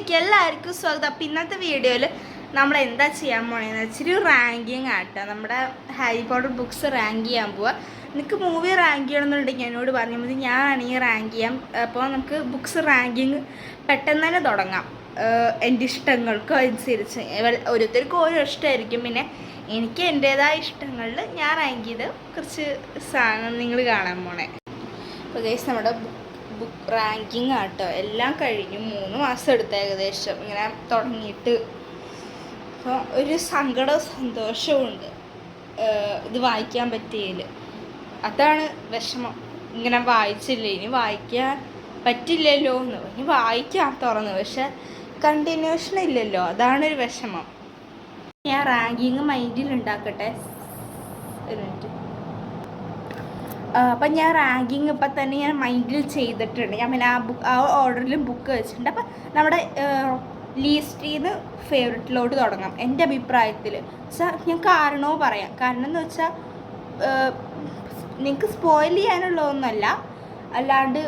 വീഡിയോയിലേക്ക് എല്ലാവർക്കും സ്വാഗതം. അപ്പം ഇന്നത്തെ വീഡിയോയിൽ നമ്മൾ എന്താ ചെയ്യാൻ പോണേന്ന് വെച്ചിട്ട് റാങ്കിങ് ആട്ടോ. നമ്മുടെ ഹാരി പോട്ടർ ബുക്സ് റാങ്ക് ചെയ്യാൻ പോവുക. എനിക്ക് മൂവി റാങ്ക് ചെയ്യണമെന്നുണ്ടെങ്കിൽ എന്നോട് പറഞ്ഞാൽ മതി, ഞാനാണെങ്കിൽ റാങ്ക് ചെയ്യാം. അപ്പോൾ നമുക്ക് ബുക്സ് റാങ്കിങ് പെട്ടെന്ന് തന്നെ തുടങ്ങാം. എൻ്റെ ഇഷ്ടങ്ങൾക്കും അനുസരിച്ച് ഓരോരുത്തർക്കും ഓരോ ഇഷ്ടമായിരിക്കും. പിന്നെ എനിക്ക് എൻ്റേതായ ഇഷ്ടങ്ങളിൽ ഞാൻ റാങ്ക് ചെയ്ത് കുറച്ച് സാധനം നിങ്ങൾ കാണാൻ പോണേ. അപ്പോൾ ഗൈസ് നമ്മുടെ ബുക്ക് റാങ്കിങ് ആട്ടോ. എല്ലാം കഴിഞ്ഞു, 3 മാസം എടുത്ത് ഏകദേശം ഇങ്ങനെ തുടങ്ങിയിട്ട്. അപ്പോൾ ഒരു സങ്കടവും സന്തോഷവും ഉണ്ട് ഇത് വായിക്കാൻ പറ്റിയതിൽ. അതാണ് വിഷമം. ഇങ്ങനെ വായിച്ചില്ലേ, ഇനി വായിക്കാൻ പറ്റില്ലല്ലോ എന്ന്. ഇനി വായിക്കാം തുറന്ന്, പക്ഷെ കണ്ടിന്യൂഷൻ ഇല്ലല്ലോ, അതാണൊരു വിഷമം. ഞാൻ റാങ്കിങ് മൈൻഡിൽ ഉണ്ടാക്കട്ടെ ഒരു മിനിറ്റ്. അപ്പം ഞാൻ റാങ്കിങ് ഇപ്പം തന്നെ ഞാൻ മൈൻഡിൽ ചെയ്തിട്ടുണ്ട്. ഞാൻ പിന്നെ ആ ഓർഡറിൽ ബുക്ക് വെച്ചിട്ടുണ്ട്. അപ്പം നമ്മുടെ ലീസ്റ്റിൽ നിന്ന് ഫേവറേറ്റിലോട്ട് തുടങ്ങാം എൻ്റെ അഭിപ്രായത്തിൽ. വെച്ചാൽ ഞാൻ കാരണവും പറയാം. കാരണം എന്ന് വെച്ചാൽ നിങ്ങൾക്ക് സ്പോയിൽ ചെയ്യാനുള്ളതൊന്നുമല്ല, അല്ലാണ്ട്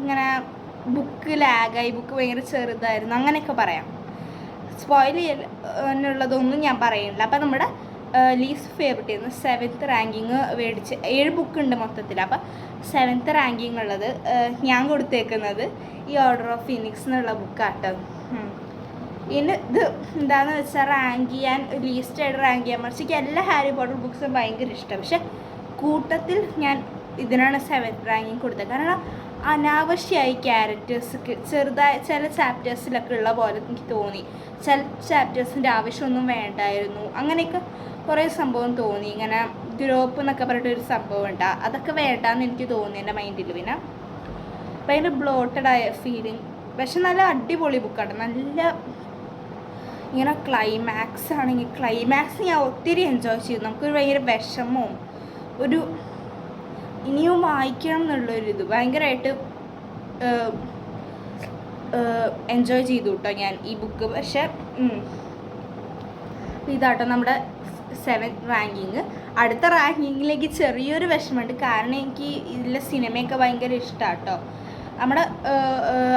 ഇങ്ങനെ ബുക്ക് ലാഗായി, ബുക്ക് ഭയങ്കര ചെറുതായിരുന്നു അങ്ങനെയൊക്കെ പറയാം. സ്പോയിൽ ചെയ്യാനുള്ളതൊന്നും ഞാൻ പറയുന്നില്ല. അപ്പം നമ്മുടെ ലീസ്റ്റ് ഫേവറേറ്റ് ആയിരുന്നു 7th റാങ്കിങ് മേടിച്ച്. 7 ബുക്ക് ഉണ്ട് മൊത്തത്തിൽ. അപ്പം 7th റാങ്കിങ് ഉള്ളത് ഞാൻ കൊടുത്തേക്കുന്നത് ഈ ഓർഡർ ഓഫ് ഫീനിക്സ് എന്നുള്ള ബുക്കാട്ടോ. ഇനി ഇത് എന്താണെന്ന് വെച്ചാൽ റാങ്ക് ചെയ്യാൻ ലീസ്റ്റായിട്ട് റാങ്ക് ചെയ്യാൻ മറിച്ച് എല്ലാ ഹാരി പോട്ടർ ബുക്സും ഭയങ്കര ഇഷ്ടം. പക്ഷെ കൂട്ടത്തിൽ ഞാൻ ഇതിനാണ് 7th റാങ്കിങ് കൊടുത്തത്. കാരണം അനാവശ്യമായി ക്യാരക്ടേഴ്സൊക്കെ ചെറുതായ ചില ചാപ്റ്റേഴ്സിലൊക്കെ ഉള്ള പോലെ എനിക്ക് തോന്നി. ചില ചാപ്റ്റേഴ്സിൻ്റെ ആവശ്യമൊന്നും വേണ്ടായിരുന്നു. അങ്ങനെയൊക്കെ കുറേ സംഭവം തോന്നി. ഇങ്ങനെ ഗ്രൂപ്പ് എന്നൊക്കെ പറഞ്ഞിട്ടൊരു സംഭവം ഉണ്ട്, അതൊക്കെ വേണ്ടാന്ന് എനിക്ക് തോന്നി എൻ്റെ മൈൻഡിൽ. പിന്നെ ഭയങ്കര ബ്ലോട്ടഡായ ഫീലിംഗ്. പക്ഷെ നല്ല അടിപൊളി ബുക്കാണ്. നല്ല ഇങ്ങനെ ക്ലൈമാക്സ് ആണെങ്കിൽ ക്ലൈമാക്സ് ഞാൻ ഒത്തിരി എൻജോയ് ചെയ്തു. നമുക്കൊരു ഭയങ്കര വിഷമവും ഒരു ഇനിയും വായിക്കണം എന്നുള്ളൊരിത് ഭയങ്കരമായിട്ട് എൻജോയ് ചെയ്തു കേട്ടോ ഞാൻ ഈ ബുക്ക്. പക്ഷെ ഇതാട്ടോ നമ്മുടെ 7th റാങ്കിങ്. അടുത്ത റാങ്കിങ്ങിലേക്ക് ചെറിയൊരു വിഷമമുണ്ട്. കാരണം എനിക്ക് ഇതിലെ സിനിമയൊക്കെ ഭയങ്കര ഇഷ്ടമാണ് കേട്ടോ. നമ്മുടെ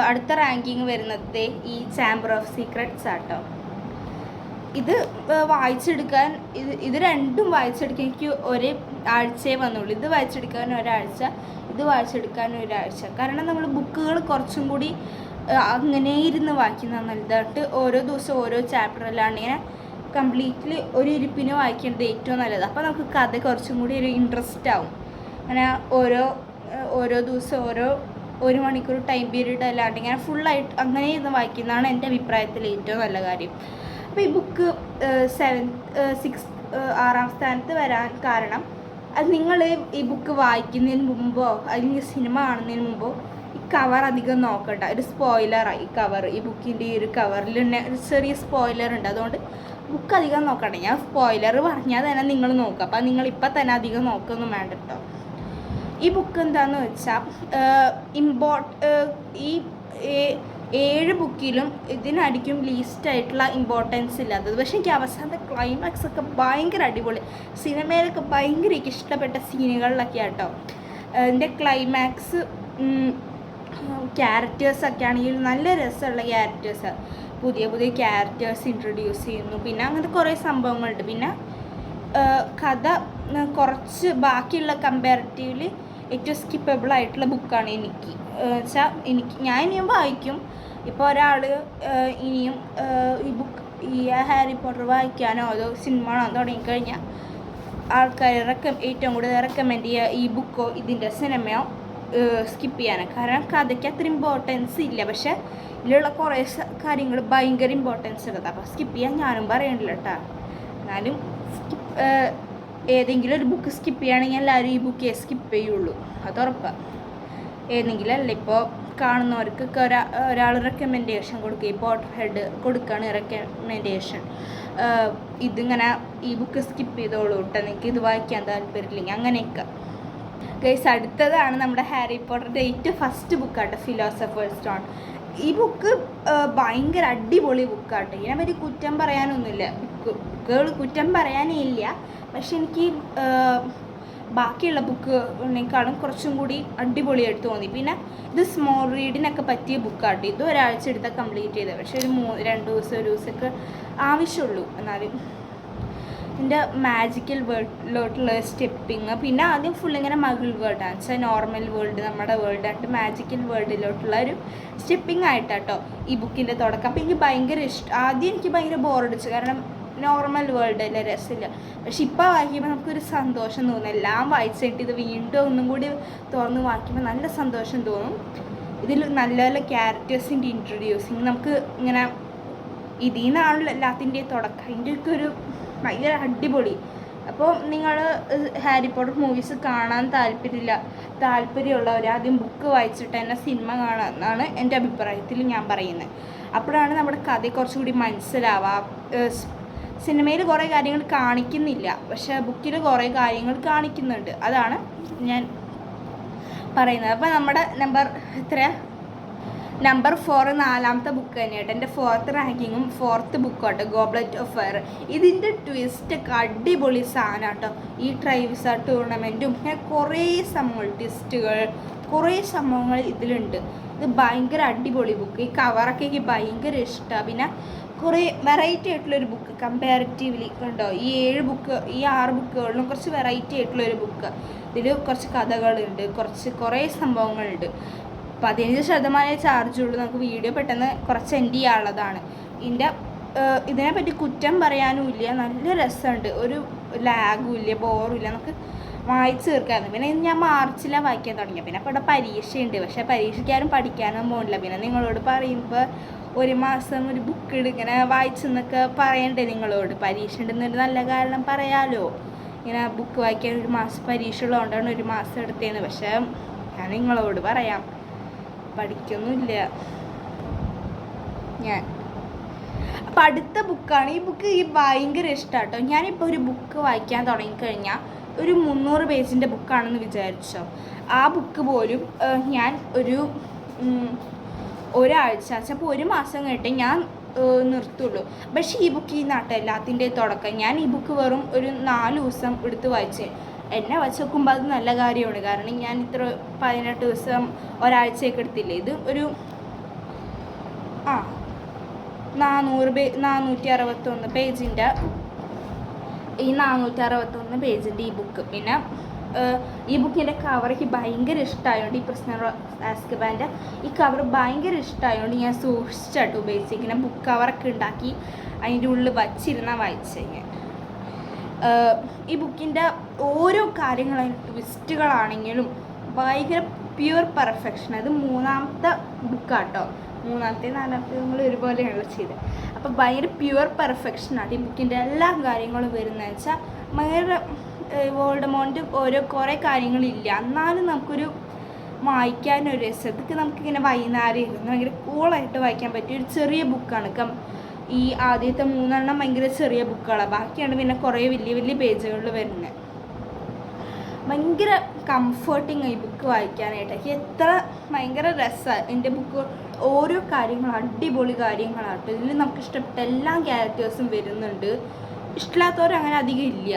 അടുത്ത റാങ്കിങ് വരുന്നത് ഈ ചാമ്പർ ഓഫ് സീക്രട്സ് ആട്ടോ. ഇത് വായിച്ചെടുക്കാൻ ഇത് രണ്ടും വായിച്ചെടുക്കാൻ എനിക്ക് ഒരാഴ്ചയെ വന്നുള്ളൂ. ഇത് വായിച്ചെടുക്കാൻ ഒരാഴ്ച, ഇത് വായിച്ചെടുക്കാൻ ഒരാഴ്ച. കാരണം നമ്മൾ ബുക്കുകൾ കുറച്ചും കൂടി അങ്ങനെ ഇരുന്ന് വായിക്കുന്ന നല്ലതായിട്ട് ഓരോ ദിവസം ഓരോ ചാപ്റ്റർ അല്ലാണ്ട് ഇങ്ങനെ കംപ്ലീറ്റ്ലി ഒരു ഇരിപ്പിന് വായിക്കേണ്ടത് ഏറ്റവും നല്ലത്. അപ്പോൾ നമുക്ക് കഥ കുറച്ചും കൂടി ഒരു ഇൻട്രസ്റ്റ് ആവും. അങ്ങനെ ഓരോ ദിവസം 1 മണിക്കൂർ ടൈം പീരീഡ് അല്ലാണ്ട് ഇങ്ങനെ ഫുള്ളായിട്ട് അങ്ങനെ ഇരുന്ന് വായിക്കുന്നതാണ് എൻ്റെ അഭിപ്രായത്തിൽ ഏറ്റവും നല്ല കാര്യം. അപ്പോൾ ഈ ബുക്ക് 6ാം സ്ഥാനത്ത് വരാൻ കാരണം അത് നിങ്ങൾ ഈ ബുക്ക് വായിക്കുന്നതിന് മുമ്പോ അല്ലെങ്കിൽ സിനിമ കാണുന്നതിന് മുമ്പോ ഈ കവർ അധികം നോക്കണ്ട. ഒരു സ്പോയിലറാണ് ഈ കവർ. ഈ ബുക്കിൻ്റെ ഈ ഒരു കവറിൽ തന്നെ ഒരു ചെറിയ സ്പോയിലർ ഉണ്ട്. അതുകൊണ്ട് ബുക്ക് അധികം നോക്കണ്ട. ഞാൻ സ്പോയിലർ പറഞ്ഞാൽ തന്നെ നിങ്ങൾ നോക്കുക. അപ്പം നിങ്ങളിപ്പോൾ തന്നെ അധികം നോക്കൊന്നും വേണ്ട കേട്ടോ. ഈ ബുക്ക് എന്താണെന്ന് വെച്ചാൽ ഈ 7 ബുക്കിലും ഇതിനടിക്കും ലീസ്റ്റായിട്ടുള്ള ഇമ്പോർട്ടൻസ് ഇല്ലാത്തത്. പക്ഷെ എനിക്ക് അവസാനത്തെ ക്ലൈമാക്സ് ഒക്കെ ഭയങ്കര അടിപൊളി. സിനിമയിലൊക്കെ ഭയങ്കര എനിക്ക് ഇഷ്ടപ്പെട്ട സീനുകളിലൊക്കെ ആട്ടോ എൻ്റെ ക്ലൈമാക്സ്. ക്യാരക്ടേഴ്സൊക്കെ ആണെങ്കിൽ നല്ല രസമുള്ള ക്യാരക്ടേഴ്സ്, പുതിയ ക്യാരക്ടേഴ്സ് ഇൻട്രൊഡ്യൂസ് ചെയ്യുന്നു. പിന്നെ അങ്ങനത്തെ കുറേ സംഭവങ്ങളുണ്ട്. പിന്നെ കഥ കുറച്ച് ബാക്കിയുള്ള കമ്പാരിറ്റീവ്ലി ഏറ്റവും സ്കിപ്പബിൾ ആയിട്ടുള്ള ബുക്കാണ് എനിക്ക്. ഞാൻ ഇനിയും വായിക്കും. ഇപ്പോൾ ഒരാൾ ഇനിയും ഈ ഹാരി പോട്ടർ വായിക്കാനോ അതോ സിനിമ കാണാൻ തുടങ്ങിക്കഴിഞ്ഞാൽ ആൾക്കാർ ഏറ്റവും കൂടുതൽ റെക്കമെൻഡ് ചെയ്യുക ഈ ബുക്കോ ഇതിൻ്റെ സിനിമയോ സ്കിപ്പ് ചെയ്യാനാണ്. കാരണം കഥയ്ക്ക് അത്ര ഇമ്പോർട്ടൻസ് ഇല്ല, പക്ഷെ ഇതിലുള്ള കുറേ കാര്യങ്ങൾ ഭയങ്കര ഇമ്പോർട്ടൻസ് ഉള്ളത്. അപ്പോൾ സ്കിപ്പ് ചെയ്യാൻ ഞാനും പറയണില്ല കേട്ടോ. എന്നാലും ഏതെങ്കിലും ഒരു ബുക്ക് സ്കിപ്പ് ചെയ്യുകയാണെങ്കിൽ എല്ലാവരും ഈ ബുക്കേ സ്കിപ്പ് ചെയ്യുള്ളൂ, അത് ഉറപ്പാണ്. ഏതെങ്കിലും അല്ല, ഇപ്പോൾ കാണുന്നവർക്കൊക്കെ ഒരാൾ റെക്കമെൻഡേഷൻ കൊടുക്കുക. ഈ പോട്ടർ ഹെഡ് കൊടുക്കുകയാണ് റെക്കമെൻഡേഷൻ. ഇതിങ്ങനെ ഈ ബുക്ക് സ്കിപ്പ് ചെയ്തോളൂ കേട്ടോ, നിങ്ങൾക്ക് ഇത് വായിക്കാൻ താല്പര്യമില്ലെങ്കിൽ അങ്ങനെയൊക്കെ. ഗൈസ്, അടുത്തതാണ് നമ്മുടെ ഹാരി പോട്ടറിൻ്റെ ഏറ്റവും ഫസ്റ്റ് ബുക്കാട്ടോ, ഫിലോസഫേഴ്സ് സ്റ്റോൺ. ഈ ബുക്ക് ഭയങ്കര അടിപൊളി ബുക്കാട്ടോ. ഇതിനെപ്പറ്റി കുറ്റം പറയാനൊന്നുമില്ല. ബുക്കുകൾ കുറ്റം പറയാനേ ഇല്ല. പക്ഷെ എനിക്ക് ബാക്കിയുള്ള ബുക്കിനേക്കാളും കുറച്ചും കൂടി അടിപൊളിയായിട്ട് തോന്നി. പിന്നെ ഇത് സ്മോൾ റീഡിനൊക്കെ പറ്റിയ ബുക്കാട്ടോ. ഇത് ഒരാഴ്ച എടുത്താൽ കംപ്ലീറ്റ് ചെയ്തത്. പക്ഷേ ഒരു 2 ദിവസം ഒരു ദിവസമൊക്കെ ആവശ്യമുള്ളൂ. എന്നാലും ഇതിൻ്റെ മാജിക്കൽ വേൾഡിലോട്ടുള്ള സ്റ്റെപ്പിങ്, പിന്നെ ആദ്യം ഫുൾ ഇങ്ങനെ മകൾ വേൾഡാണ് വെച്ചാൽ നോർമൽ വേൾഡ്, നമ്മുടെ വേൾഡ് ആയിട്ട് മാജിക്കൽ വേൾഡിലോട്ടുള്ള ഒരു സ്റ്റെപ്പിംഗ് ആയിട്ടാട്ടോ ഈ ബുക്കിൻ്റെ തുടക്കം. അപ്പോൾ എനിക്ക് ഭയങ്കര ഇഷ്ടം. ആദ്യം എനിക്ക് ഭയങ്കര ബോറടിച്ചു, കാരണം നോർമൽ വേൾഡ് അല്ലേ, രസമില്ല. പക്ഷെ ഇപ്പോൾ വായിക്കുമ്പോൾ നമുക്കൊരു സന്തോഷം തോന്നും. എല്ലാം വായിച്ചിട്ട് ഇത് വീണ്ടും ഒന്നും കൂടി തുറന്ന് വായിക്കുമ്പോൾ നല്ല സന്തോഷം തോന്നും. ഇതിൽ നല്ല നല്ല ക്യാരക്ടേഴ്സിൻ്റെ ഇൻട്രൊഡ്യൂസിങ് നമുക്ക് ഇങ്ങനെ ഇതിൽ നിന്നാണല്ലോ എല്ലാത്തിൻ്റെയും തുടക്കം. അതിൻ്റെയൊക്കെ ഒരു ഭയങ്കര അടിപൊളി. അപ്പോൾ നിങ്ങൾ ഹാരി പോട്ടർ മൂവീസ് കാണാൻ താല്പര്യമുള്ളവർ ആദ്യം ബുക്ക് വായിച്ചിട്ട് തന്നെ സിനിമ കാണാമെന്നാണ് എൻ്റെ അഭിപ്രായത്തിൽ ഞാൻ പറയുന്നത്. അപ്പോഴാണ് നമ്മുടെ കഥ കുറച്ചുകൂടി മനസ്സിലാവാം. സിനിമയിൽ കുറേ കാര്യങ്ങൾ കാണിക്കുന്നില്ല, പക്ഷേ ബുക്കിൽ കുറേ കാര്യങ്ങൾ കാണിക്കുന്നുണ്ട്. അതാണ് ഞാൻ പറയുന്നത്. അപ്പോൾ നമ്മുടെ നമ്പർ 4 4ാമത്തെ ബുക്ക് തന്നെയായിട്ട് എൻ്റെ 4th റാങ്കിങ്ങും 4th ബുക്കാട്ടോ, ഗോബ്ലറ്റ് ഓഫ് ഫയർ. ഇതിൻ്റെ ട്വിസ്റ്റൊക്കെ അടിപൊളി സാധനം കേട്ടോ. ഈ ട്രൈവിസ ടൂർണമെൻറ്റും ഇങ്ങനെ കുറേ കുറേ സംഭവങ്ങൾ ഇതിലുണ്ട്. ഇത് ഭയങ്കര അടിപൊളി ബുക്ക്. ഈ കവറൊക്കെ എനിക്ക് ഭയങ്കര ഇഷ്ടമാണ്. പിന്നെ കുറേ വെറൈറ്റി ആയിട്ടുള്ളൊരു ബുക്ക് കമ്പാരിറ്റീവ്ലി കണ്ടോ. ഈ 6 ബുക്കുകളിലും കുറച്ച് വെറൈറ്റി ആയിട്ടുള്ളൊരു ബുക്ക്. ഇതിൽ കുറച്ച് കഥകളുണ്ട്, കുറേ സംഭവങ്ങളുണ്ട്. 15% ചാർജുള്ളൂ. നമുക്ക് വീഡിയോ പെട്ടെന്ന് കുറച്ച് എൻഡ് ചെയ്യാനുള്ളതാണ്. ഇതിനെപ്പറ്റി കുറ്റം പറയാനുമില്ല, നല്ല രസമുണ്ട്. ഒരു ലാഗും ഇല്ല, ബോറും ഇല്ല, നമുക്ക് വായിച്ച് തീർക്കാമായിരുന്നു. പിന്നെ ഞാൻ മാർച്ചിലാണ് വായിക്കാൻ തുടങ്ങിയത്. പിന്നെ അപ്പോൾ ഇവിടെ പരീക്ഷയുണ്ട്, പക്ഷേ പരീക്ഷയ്ക്കാരും പഠിക്കാനും പോകില്ല. പിന്നെ നിങ്ങളോട് പറയുമ്പോൾ 1 മാസം ഒരു ബുക്ക് ഇങ്ങനെ വായിച്ചെന്നൊക്കെ പറയണ്ടേ നിങ്ങളോട്. പരീക്ഷ ഉണ്ടെന്നൊരു നല്ല കാരണം പറയാമല്ലോ. ഇങ്ങനെ ബുക്ക് വായിക്കാൻ 1 മാസം പരീക്ഷ ഉള്ളതുകൊണ്ടാണ് 1 മാസം എടുത്തതെന്ന്. പക്ഷേ ഞാൻ നിങ്ങളോട് പറയാം, പഠിക്കൊന്നുമില്ല ഞാൻ. അപ്പം അടുത്ത ബുക്കാണ്. ഈ ബുക്ക് ഭയങ്കര ഇഷ്ടമാണ് കേട്ടോ. ഞാനിപ്പോൾ ഒരു ബുക്ക് വായിക്കാൻ തുടങ്ങിക്കഴിഞ്ഞാൽ ഒരു 300 പേജിൻ്റെ ബുക്കാണെന്ന് വിചാരിച്ചോ. ആ ബുക്ക് പോലും ഞാൻ ഒരാഴ്ച ചിലപ്പോൾ 1 മാസം കഴിഞ്ഞിട്ട് ഞാൻ നിർത്തുള്ളൂ. പക്ഷേ ഈ ബുക്ക് ഈ നാട്ടിൽ എല്ലാത്തിൻ്റെയും തുടക്കം. ഞാൻ ഈ ബുക്ക് വെറും ഒരു 4 ദിവസം എടുത്ത് വായിച്ച് എന്നെ വെച്ച് നോക്കുമ്പോൾ അത് നല്ല കാര്യമാണ്. കാരണം ഞാൻ ഇത്ര 18 ദിവസം ഒരാഴ്ചയൊക്കെ എടുത്തില്ലേ. ഇത് ഒരു 461 പേജിൻ്റെ ഈ ബുക്ക്. പിന്നെ ഈ ബുക്കിൻ്റെ കവർ എനിക്ക് ഭയങ്കര ഇഷ്ടമായതുകൊണ്ട്, ഈ പ്രിസണർ ഓഫ് ആസ്കബാൻ്റെ ഈ കവർ ഭയങ്കര ഇഷ്ടമായതുകൊണ്ട് ഞാൻ സൂക്ഷിച്ചിട്ട് ഉപയോഗിച്ചിങ്ങനെ ബുക്ക് കവറൊക്കെ ഉണ്ടാക്കി അതിൻ്റെ ഉള്ളിൽ വച്ചിരുന്നാൽ വായിച്ചത് ഞാൻ. ഈ ബുക്കിൻ്റെ ഓരോ കാര്യങ്ങളും ട്വിസ്റ്റുകളാണെങ്കിലും ഭയങ്കര പ്യുവർ പെർഫെക്ഷൻ. അത് 3ാമത്തെ ബുക്കാട്ടോ. 3ാമത്തെ 4ാമത്തെ നമ്മൾ ഒരുപോലെയാണ് ചെയ്തത്. അപ്പോൾ ഭയങ്കര പ്യുവർ പെർഫെക്ഷനാണ് ഈ ബുക്കിൻ്റെ എല്ലാ കാര്യങ്ങളും വരുന്നതെന്ന് വെച്ചാൽ. ഭയങ്കര വോൾഡമോണ്ട് കുറേ കാര്യങ്ങളില്ല, എന്നാലും നമുക്കൊരു വായിക്കാനൊരു രസത്തേക്ക് നമുക്കിങ്ങനെ വൈകുന്നേരം ഇരുന്ന് ഭയങ്കര കൂളായിട്ട് വായിക്കാൻ പറ്റിയ ഒരു ചെറിയ ബുക്കാണ്. ഈ ആദ്യത്തെ 3 ഭയങ്കര ചെറിയ ബുക്കുകളാണ്, ബാക്കിയാണ് പിന്നെ കുറേ വലിയ വലിയ പേജുകളിൽ വരുന്നത്. ഭയങ്കര കംഫർട്ടിങ് ഈ ബുക്ക് വായിക്കാനായിട്ട്. എത്ര ഭയങ്കര രസമാണ് എൻ്റെ ബുക്ക്. ഓരോ കാര്യങ്ങളും അടിപൊളി കാര്യങ്ങളാട്ടോ. ഇതിൽ നമുക്ക് ഇഷ്ടപ്പെട്ട എല്ലാ ക്യാരക്ടേഴ്സും വരുന്നുണ്ട്. ഇഷ്ടമില്ലാത്തവരങ്ങനെ അധികം ഇല്ല.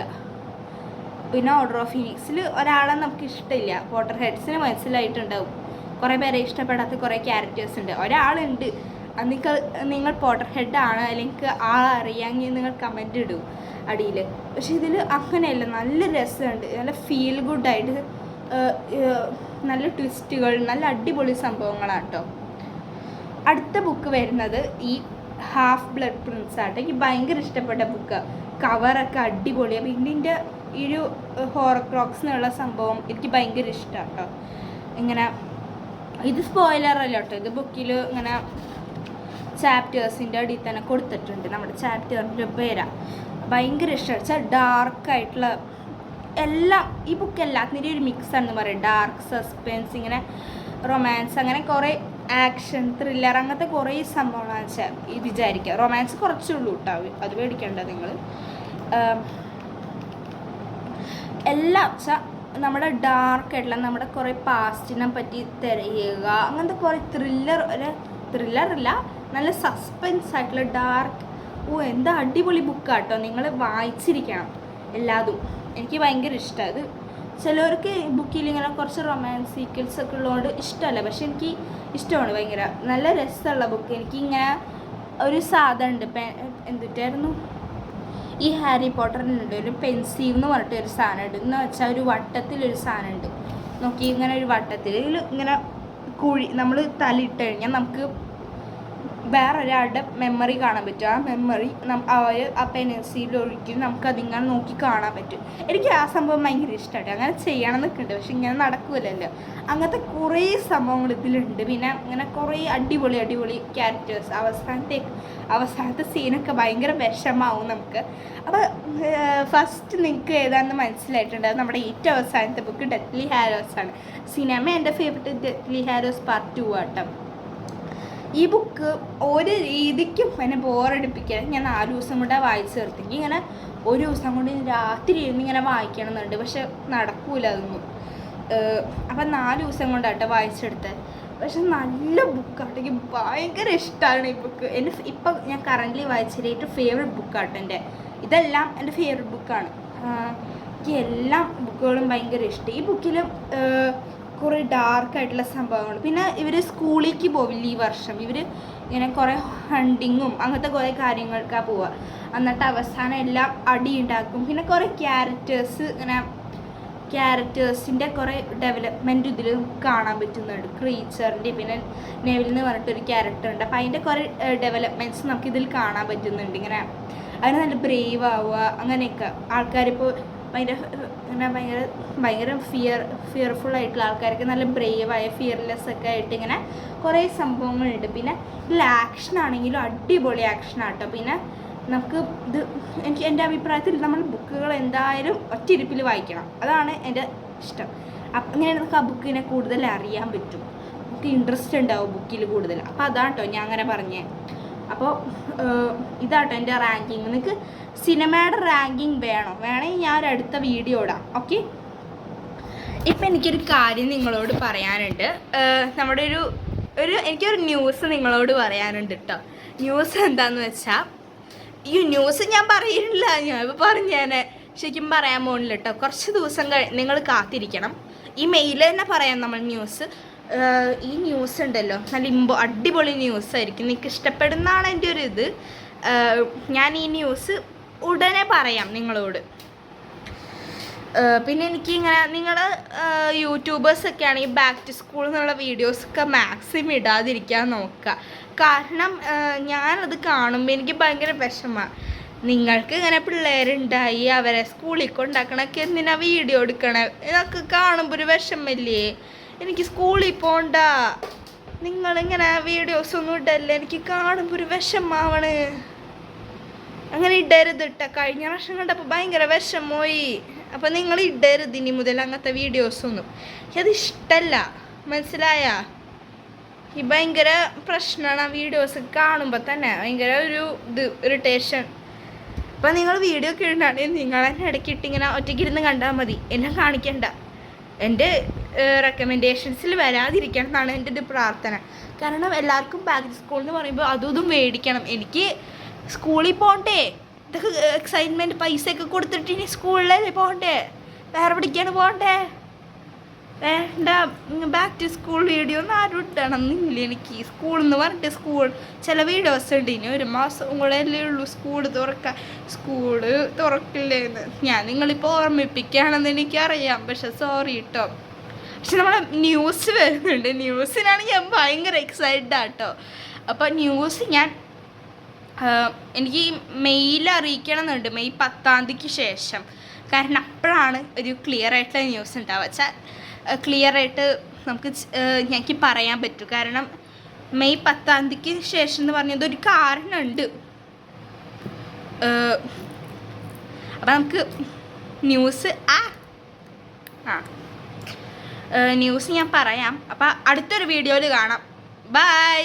പിന്നെ ഓർഡർ ഓഫ് ഫീനിക്സിൽ ഒരാളെ നമുക്ക് ഇഷ്ടമില്ല. പോട്ടർ ഹെഡ്സിന് മനസ്സിലായിട്ടുണ്ടാവും കുറേ പേരെ ഇഷ്ടപ്പെടാത്ത കുറേ ക്യാരക്ടേഴ്സ് ഉണ്ട്. ഒരാളുണ്ട്, നിങ്ങൾ പോട്ടർ ഹെഡാണ് അല്ലെങ്കിൽ ആളറിയാമെങ്കിൽ നിങ്ങൾ കമൻറ്റ് ഇടൂ അടിയിൽ. പക്ഷെ ഇതിൽ അങ്ങനെയല്ല, നല്ല രസമുണ്ട്, നല്ല ഫീൽ ഗുഡായിട്ട് നല്ല ട്വിസ്റ്റുകൾ, നല്ല അടിപൊളി സംഭവങ്ങളാണ് കേട്ടോ. അടുത്ത ബുക്ക് വരുന്നത് ഈ ഹാഫ് ബ്ലഡ് പ്രിൻസ് ആട്ടോ. എനിക്ക് ഭയങ്കര ഇഷ്ടപ്പെട്ട ബുക്ക്. കവറൊക്കെ അടിപൊളിയാണ്. പിന്നെ ഇതിൻ്റെ ഈ ഒരു ഹോറക്രോക്സ് എന്നുള്ള സംഭവം എനിക്ക് ഭയങ്കര ഇഷ്ടമാണ് കേട്ടോ. ഇങ്ങനെ ഇത് സ്പോയിലറല്ല കേട്ടോ, ഇത് ബുക്കിൽ ഇങ്ങനെ ചാപ്റ്റേഴ്സിൻ്റെ അടിയിൽ തന്നെ കൊടുത്തിട്ടുണ്ട് നമ്മുടെ ചാപ്റ്ററിൻ്റെ പേരാ. ഭയങ്കര ഇഷ്ടമാണ് വെച്ചാൽ ഡാർക്കായിട്ടുള്ള എല്ലാം. ഈ ബുക്ക് എല്ലാത്തിൻ്റെ ഒരു മിക്സാണെന്ന് പറയും. ഡാർക്ക്, സസ്പെൻസ്, ഇങ്ങനെ റൊമാൻസ്, അങ്ങനെ കുറേ ആക്ഷൻ, ത്രില്ലർ, അങ്ങനത്തെ കുറേ സംഭവങ്ങളാണെന്ന് വെച്ചാൽ വിചാരിക്കുക. റൊമാൻസ് കുറച്ചുള്ളൂ കേട്ടോ, അത് പേടിക്കേണ്ട നിങ്ങൾ. എല്ലാം വെച്ചാൽ നമ്മുടെ ഡാർക്കായിട്ടുള്ള നമ്മുടെ കുറേ പാസ്റ്റിനെ പറ്റി തിരയുക, അങ്ങനത്തെ കുറേ ത്രില്ലറല്ല, നല്ല സസ്പെൻസ് ആയിട്ടുള്ള ഡാർക്ക്. എന്താ അടിപൊളി ബുക്കാട്ടോ, നിങ്ങൾ വായിച്ചിരിക്കണം എല്ലാതും. എനിക്ക് ഭയങ്കര ഇഷ്ടമാണ്. ഇത് ചിലവർക്ക് ബുക്കിൽ ഇങ്ങനെ കുറച്ച് റൊമാൻസ് സീക്വൻസ് ഒക്കെ ഉള്ളതുകൊണ്ട് ഇഷ്ടമല്ല, പക്ഷെ എനിക്ക് ഇഷ്ടമാണ് ഭയങ്കര. നല്ല രസമുള്ള ബുക്ക്. എനിക്കിങ്ങനെ ഒരു സാധനം ഉണ്ട്, എന്തിട്ടായിരുന്നു ഈ ഹാരി പോട്ടറിനുണ്ട് ഒരു പെൻസീവ് എന്ന് പറഞ്ഞിട്ട് ഒരു സാധനം ഉണ്ട്. എന്ന് വെച്ചാൽ ഒരു വട്ടത്തിലൊരു സാധനം ഉണ്ട് നോക്കി, ഇങ്ങനെ ഒരു വട്ടത്തിൽ ഇങ്ങനെ കുഴി നമ്മൾ തലയിട്ട് കഴിഞ്ഞാൽ നമുക്ക് വേറൊരാളുടെ മെമ്മറി കാണാൻ പറ്റും. ആ മെമ്മറി അവർ ആ പെൻസിൽ ഒഴിക്കും, നമുക്കതിങ്ങനെ നോക്കി കാണാൻ പറ്റും. എനിക്ക് ആ സംഭവം ഭയങ്കര ഇഷ്ടമാണ്. അങ്ങനെ ചെയ്യണം എന്നൊക്കെ ഉണ്ട്, പക്ഷെ ഇങ്ങനെ നടക്കില്ലല്ലോ. അങ്ങനത്തെ കുറേ സംഭവങ്ങൾ ഇതിലുണ്ട്. പിന്നെ ഇങ്ങനെ കുറേ അടിപൊളി ക്യാരക്ടേഴ്സ്. അവസാനത്തെ സീനൊക്കെ ഭയങ്കര വിഷമാവും നമുക്ക്. അപ്പോൾ ഫസ്റ്റ് നിങ്ങൾക്ക് ഏതാണെന്ന് മനസ്സിലായിട്ടുണ്ട്. അത് നമ്മുടെ ഏറ്റവും അവസാനത്തെ ബുക്ക് ഡെത്ത്ലി ഹാരോസ് ആണ്. സിനിമ എൻ്റെ ഫേവറേറ്റ് ഡെത്ത്ലി ഹാരോസ് പാർട്ട് 2 ആട്ടം. ഈ ബുക്ക് ഒരു രീതിക്കും എന്നെ ബോറടിപ്പിക്കാൻ ഞാൻ 4 ദിവസം കൊണ്ട് വായിച്ചു തീർത്തെങ്കിൽ ഇങ്ങനെ ഒരു ദിവസം കൊണ്ട് രാത്രി ഇരുന്ന് ഇങ്ങനെ വായിക്കണം എന്നുണ്ട്, പക്ഷെ നടക്കൂല അതൊന്നും. അപ്പം 4 ദിവസം കൊണ്ടാട്ടോ വായിച്ചെടുത്തത്. പക്ഷെ നല്ല ബുക്കാട്ടോ, എനിക്ക് ഭയങ്കര ഇഷ്ടമാണ് ഈ ബുക്ക്. ഇപ്പം ഞാൻ കറൻ്റ്ലി വായിച്ചതിൽ ഏറ്റവും ഫേവറേറ്റ് ബുക്കാട്ടോ എൻ്റെ. ഇതെല്ലാം എൻ്റെ ഫേവറേറ്റ് ബുക്കാണ്. എനിക്ക് എല്ലാ ബുക്കുകളും ഭയങ്കര ഇഷ്ടം. ഈ ബുക്കിൽ കുറേ ഡാർക്കായിട്ടുള്ള സംഭവങ്ങൾ. പിന്നെ ഇവർ സ്കൂളിലേക്ക് പോവില്ല ഈ വർഷം. ഇവർ ഇങ്ങനെ കുറേ ഹണ്ടിങ്ങും അങ്ങനത്തെ കുറേ കാര്യങ്ങൾക്കാണ് പോവുക. എന്നിട്ട് അവസാനം എല്ലാം അടി ഉണ്ടാക്കും. പിന്നെ കുറേ ക്യാരക്ടേഴ്സിൻ്റെ കുറേ ഡെവലപ്മെൻറ്റ് ഇതിൽ കാണാൻ പറ്റുന്നുണ്ട്. ക്രീച്ചറിൻ്റെ പിന്നെ നെവിൽ എന്ന് പറഞ്ഞിട്ടൊരു ക്യാരക്ടർ ഉണ്ട്. അപ്പോൾ അതിൻ്റെ കുറേ ഡെവലപ്മെൻറ്റ്സ് നമുക്കിതിൽ കാണാൻ പറ്റുന്നുണ്ട്. ഇങ്ങനെ അതിന് നല്ല ബ്രേവ് ആവുക, അങ്ങനെയൊക്കെ. ആൾക്കാരിപ്പോൾ ഭയങ്കര ഫിയർഫുള്ളായിട്ടുള്ള ആൾക്കാർക്ക് നല്ല ബ്രേവായ ഫിയർലെസ് ഒക്കെ ആയിട്ട് ഇങ്ങനെ കുറേ സംഭവങ്ങളുണ്ട്. പിന്നെ ഇതിൽ ആക്ഷനാണെങ്കിലും അടിപൊളി ആക്ഷനാട്ടോ. പിന്നെ നമുക്ക് എൻ്റെ അഭിപ്രായത്തിൽ നമ്മൾ ബുക്കുകൾ എന്തായാലും ഒറ്റയിരിപ്പിൽ വായിക്കണം, അതാണ് എൻ്റെ ഇഷ്ടം. അങ്ങനെ നമുക്ക് ആ ബുക്കിനെ കൂടുതൽ അറിയാൻ പറ്റും, നമുക്ക് ഇൻട്രസ്റ്റ് ഉണ്ടാവും ബുക്കിൽ കൂടുതൽ. അപ്പോൾ അതാട്ടോ ഞാൻ അങ്ങനെ പറഞ്ഞേ. അപ്പോൾ ഇതാട്ടോ എൻ്റെ റാങ്കിങ്. നിങ്ങൾക്ക് സിനിമയുടെ റാങ്കിങ് വേണമെങ്കിൽ ഞാൻ ഒരു അടുത്ത വീഡിയോ ഇടാം. ഓക്കെ, ഇപ്പം എനിക്കൊരു കാര്യം നിങ്ങളോട് പറയാനുണ്ട്. നമ്മുടെ എനിക്കൊരു ന്യൂസ് നിങ്ങളോട് പറയാനുണ്ട് കേട്ടോ. ന്യൂസ് എന്താണെന്ന് വെച്ചാൽ, ഈ ന്യൂസ് ഞാൻ പറയുന്നില്ല, ഞാൻ ഇപ്പോൾ പറഞ്ഞേനെ, ശരിക്കും പറയാൻ പോകുന്നില്ല കേട്ടോ. കുറച്ച് ദിവസം നിങ്ങൾ കാത്തിരിക്കണം. ഈ മെയിൽ തന്നെ പറയാം നമ്മൾ ന്യൂസ്. ഈ ന്യൂസ് ഉണ്ടല്ലോ നല്ല അടിപൊളി ന്യൂസായിരിക്കും, നിങ്ങൾക്ക് ഇഷ്ടപ്പെടുന്നതാണ് എൻ്റെ ഒരു ഇത്. ഞാൻ ഈ ന്യൂസ് ഉടനെ പറയാം നിങ്ങളോട്. പിന്നെ എനിക്കിങ്ങനെ നിങ്ങൾ യൂട്യൂബേഴ്സൊക്കെ ആണെങ്കിൽ ബാക്ക് ടു സ്കൂൾ എന്നുള്ള വീഡിയോസൊക്കെ മാക്സിമം ഇടാതിരിക്കാൻ നോക്കുക. കാരണം ഞാനത് കാണുമ്പോൾ എനിക്ക് ഭയങ്കര വിഷമമാണ്. നിങ്ങൾക്ക് ഇങ്ങനെ പിള്ളേരുണ്ടായി അവരെ സ്കൂളിൽ കൊണ്ടാക്കണമൊക്കെ എന്തിനാ വീഡിയോ എടുക്കണേ? ഇതൊക്കെ കാണുമ്പോൾ ഒരു വിഷമല്ലേ? എനിക്ക് സ്കൂളിൽ പോകണ്ട, നിങ്ങളിങ്ങനെ വീഡിയോസൊന്നും ഇടല്ലേ, എനിക്ക് കാണുമ്പോൾ ഒരു വിഷമാവണ്. അങ്ങനെ ഇടരുത് ഇട്ട. കഴിഞ്ഞ പ്രാവശ്യം കണ്ടപ്പോൾ ഭയങ്കര വിഷമമായി. അപ്പം നിങ്ങൾ ഇടരുത് ഇനി മുതൽ അങ്ങനത്തെ വീഡിയോസൊന്നും. എനിക്കത് ഇഷ്ടമല്ല, മനസ്സിലായ? ഈ ഭയങ്കര പ്രശ്നമാണ് ആ വീഡിയോസ് കാണുമ്പോൾ തന്നെ, ഭയങ്കര ഒരു ഇറിറ്റേഷൻ. അപ്പം നിങ്ങൾ വീഡിയോ ഒക്കെ ഇടുകയാണെങ്കിൽ നിങ്ങളെന്നെ ഇടയ്ക്കിട്ട് ഇങ്ങനെ ഒറ്റയ്ക്കിരുന്ന് കണ്ടാൽ മതി, എന്നെ കാണിക്കണ്ട. എൻ്റെ റെക്കമെൻഡേഷൻസിൽ വരാതിരിക്കണം എന്നാണ് എൻ്റെ ഒരു പ്രാർത്ഥന. കാരണം എല്ലാവർക്കും ബാക്ക് ടു സ്കൂൾ എന്ന് പറയുമ്പോൾ അതും മേടിക്കണം. എനിക്ക് സ്കൂളിൽ പോകണ്ടേ, ഇതൊക്കെ എക്സൈറ്റ്മെൻറ്റ് പൈസയൊക്കെ കൊടുത്തിട്ട് ഇനി സ്കൂളിലല്ലേ പോകണ്ടേ, വേറെ പഠിക്കാണ് പോകണ്ടേ? വേണ്ട, ബാക്ക് ടു സ്കൂൾ വീഡിയോ ഒന്നും ആരും ഇടണമെന്നില്ല എനിക്ക്. സ്കൂളിൽ നിന്ന് പറഞ്ഞിട്ട് ചില വീഡിയോസ് ഉണ്ട്. ഇനി 1 മാസം കൂടെ അല്ലേ ഉള്ളൂ സ്കൂള് തുറക്കില്ലേന്ന്. ഞാൻ നിങ്ങളിപ്പോൾ ഓർമ്മിപ്പിക്കുകയാണെന്ന് എനിക്കറിയാം, പക്ഷെ സോറി കേട്ടോ. പക്ഷെ നമ്മളെ ന്യൂസ് വരുന്നുണ്ട്, ന്യൂസിനാണ് ഞാൻ ഭയങ്കര എക്സൈറ്റഡ് ആട്ടോ. അപ്പോൾ ന്യൂസ് എനിക്ക് മെയിൽ അറിയിക്കണം എന്നുണ്ട്, മെയ് 10-ാം തീയതിക്ക് ശേഷം. കാരണം അപ്പോഴാണ് ഒരു ക്ലിയർ ആയിട്ടുള്ള ന്യൂസ് ഉണ്ടാവുക. വെച്ചാൽ ക്ലിയർ ആയിട്ട് എനിക്ക് പറയാൻ പറ്റും. കാരണം മെയ് 10-ാം തീയതിക്ക് ശേഷം എന്ന് പറഞ്ഞത് ഒരു കാരണമുണ്ട്. അപ്പം നമുക്ക് ന്യൂസ് ഞാൻ പറയാം. അപ്പം അടുത്തൊരു വീഡിയോയിൽ കാണാം. ബൈ.